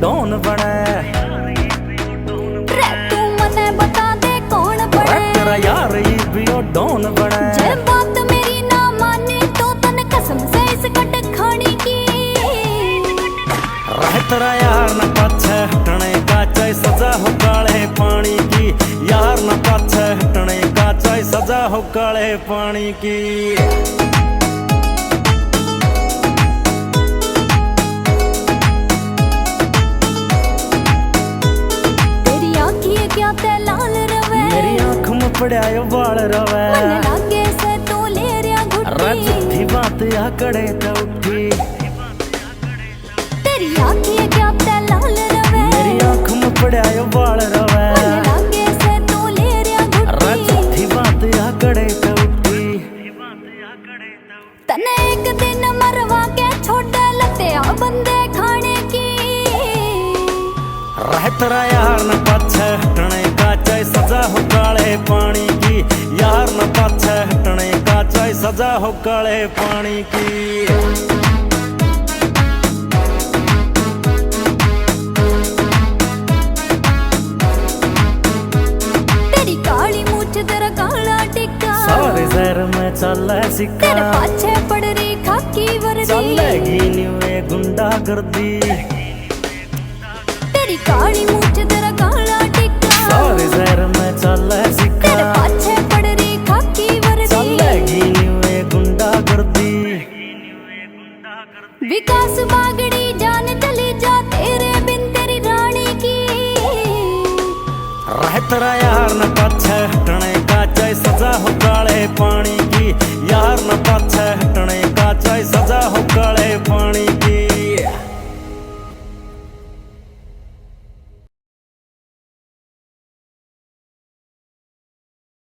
Don बने। रे तू मने बता दे कौन बने। तेरा यार ये भी ओ डॉन बने। जे बात मेरी ना मानी तो तन कसम से इस कट खाने की। रह तेरा यार न पाछे हटने का चाहे सजा हो काले पानी की। यार न पाछे हटने का चाहे सजा हो काले पानी की। क्या ते लाल रवे। मेरी आँख में पड़ा यो बाल रवे। मन लागे से तू ले रिया घुट्टी। झूठी बात आकड़े तो उठी। तेरी आँखें क्या ते लाल रवे। मेरी आँख में पड़ा यो बाल रवे। मन लागे से तू ले रिया घुट्टी। झूठी बात आकड़े तो उठी। तने एक दिन मरवा के छोड़े लते आ बंदे खाने की। रह तेरा यार न पाछे हटने का चाहे सजा हो काले पानी की। यार न पाछे हटने का चाहे सजा हो काले पानी की। तेरी काली मूछ तेरा काला टिक्का। सारे शहर में चले सिक्का। तेरे पाछे पड़ रही खाकी वर्दी। चलेगी न्यूए गुंडा गर्दी। तेरी काली मूछ तेरा काला टिक्का। सारे शहर में चले सिक्का। तेरे पाछे पड़ रही खाकी वर्दी। चलेगी न्यूए गुंडा गर्दी। विकास बागड़ी जान चली जा तेरे बिन तेरी रानी की। रह तेरा यार न पाछे हटने का चाहे सजा हो काले पानी